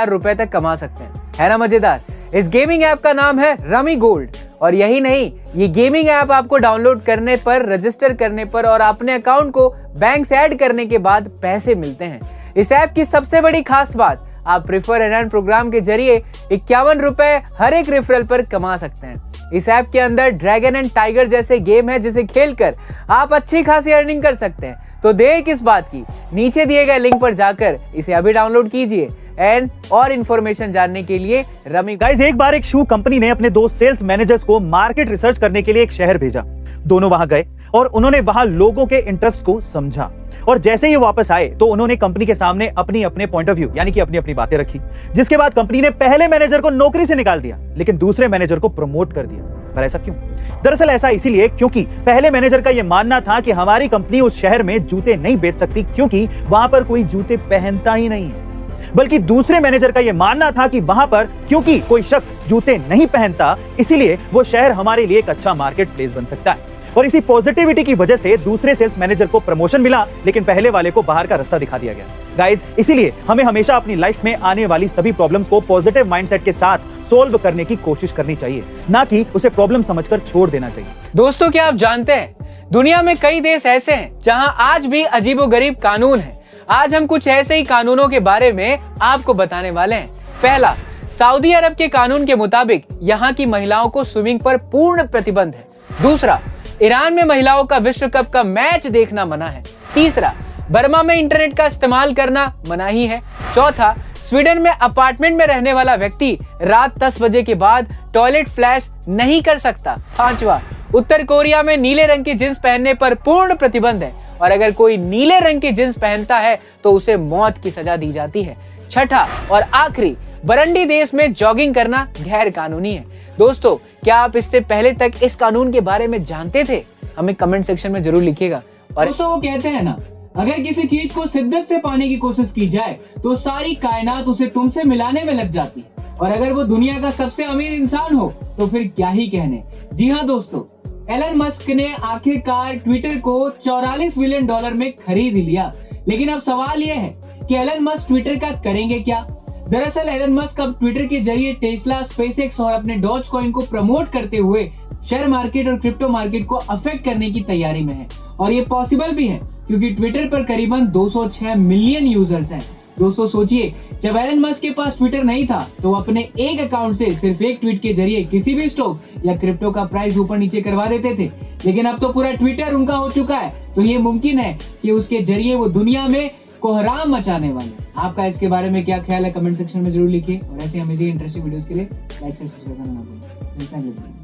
रुपए तक कमा सकते हैं। है ना मजेदार। इस गेमिंग ऐप का नाम है रमी गोल्ड। और यही नहीं, ये गेमिंग ऐप आपको डाउनलोड करने पर, रजिस्टर करने पर और अपने अकाउंट को बैंक से ऐड करने के बाद पैसे मिलते हैं। इस ऐप की सबसे बड़ी खास बात, आप प्रेफर एंड अर्न प्रोग्राम के जरिए 51 रुपए हर एक रेफरल पर कमा सकते हैं। इस ऐप के अंदर ड्रैगन एंड टाइगर जैसे गेम है जिसे खेलकर आप अच्छी खासी अर्निंग कर सकते हैं। तो देर किस बात की, नीचे दिए गए लिंक पर जाकर इसे अभी डाउनलोड कीजिए एंड और इंफॉर्मेशन जानने के लिए रमी। गाइस, एक बार एक शू कंपनी ने अपने 2 सेल्स मैनेजर्स को मार्केट रिसर्च करने के लिए एक शहर भेजा। दोनों वहां गए और उन्होंने वहां लोगों के इंटरेस्ट को समझा और जैसे ही वापस आए तो उन्होंने कंपनी के सामने अपनी अपने पॉइंट ऑफ व्यू यानी कि अपनी अपनी बातें रखी, जिसके बाद कंपनी ने पहले मैनेजर को नौकरी से निकाल दिया लेकिन दूसरे मैनेजर को प्रमोट कर दिया। पर ऐसा क्यों? दरअसल ऐसा इसीलिए क्योंकि पहले मैनेजर का यह मानना था कि हमारी कंपनी उस शहर में जूते नहीं बेच सकती क्योंकि वहां पर कोई जूते पहनता ही नहीं है, बल्कि दूसरे मैनेजर का यह मानना था कि वहां पर क्योंकि कोई शख्स जूते नहीं पहनता इसीलिए वो शहर हमारे लिए एक अच्छा मार्केट प्लेस बन सकता है। और इसी पॉजिटिविटी की वजह से दूसरे सेल्स मैनेजर को प्रमोशन मिला लेकिन पहले वाले को बाहर का रास्ता दिखा दिया गया। गाइस, इसीलिए हमें हमेशा अपनी लाइफ में आने वाली सभी प्रॉब्लम्स को पॉजिटिव माइंडसेट के साथ सोल्व करने की कोशिश करनी चाहिए, ना कि उसे प्रॉब्लम समझकर छोड़ देना चाहिए। दोस्तों, क्या आप जानते हैं दुनिया में कई देश ऐसे हैं जहां आज भी अजीबोगरीब कानून है। आज हम कुछ ऐसे ही कानूनों के बारे में आपको बताने वाले हैं। पहला, सऊदी अरब के कानून के मुताबिक यहाँ की महिलाओं को स्विमिंग पर पूर्ण प्रतिबंध है। दूसरा, ईरान में महिलाओं का विश्व कप का मैच देखना मना है। तीसरा, बर्मा में इंटरनेट का इस्तेमाल करना मनाही है। चौथा, स्वीडन में अपार्टमेंट में रहने वाला व्यक्ति रात 10 बजे के बाद टॉयलेट फ्लैश नहीं कर सकता। पांचवा, उत्तर कोरिया में नीले रंग की जींस पहनने पर पूर्ण प्रतिबंध है और अगर कोई नीले रंग की जींस पहनता है तो उसे मौत की सजा दी जाती है। छठा और आखिरी, बरंडी देश में जॉगिंग करना गैर कानूनी है। दोस्तों, क्या आप इससे पहले तक इस कानून के बारे में जानते थे? हमें कमेंट सेक्शन में जरूर लिखिएगा। और दोस्तों, वो कहते हैं ना, अगर किसी चीज को शिद्दत से पाने की कोशिश की जाए तो सारी कायनात उसे तुमसे मिलाने में लग जाती है और अगर वो दुनिया का सबसे अमीर इंसान हो तो फिर क्या ही कहने। जी हाँ दोस्तों, एलन मस्क ने आखिरकार ट्विटर को $44 बिलियन में खरीद लिया। लेकिन अब सवाल यह है कि एलन मस्क ट्विटर का करेंगे क्या? दरअसल एलन मस्क अब ट्विटर के जरिए टेस्ला, स्पेसएक्स और अपने डॉज कॉइन को प्रमोट करते हुए शेयर मार्केट और क्रिप्टो मार्केट को अफेक्ट करने की तैयारी में है और ये पॉसिबल भी है क्योंकि ट्विटर पर करीबन 206 मिलियन यूजर्स हैं। दोस्तों सोचिए, जब एलन मस्क के पास ट्विटर नहीं था तो वो अपने एक अकाउंट से सिर्फ एक ट्वीट के जरिए किसी भी स्टॉक या क्रिप्टो का प्राइस ऊपर नीचे करवा देते थे। लेकिन अब तो पूरा ट्विटर उनका हो चुका है, तो ये मुमकिन है कि उसके जरिए वो दुनिया में कोहराम मचाने वाले। आपका इसके बारे में क्या ख्याल है? कमेंट सेक्शन में जरूर लिखिए और ऐसे अमेजिंग इंटरेस्टिंग वीडियोस के लिए लाइक, सब्सक्राइब करना ना भूलें।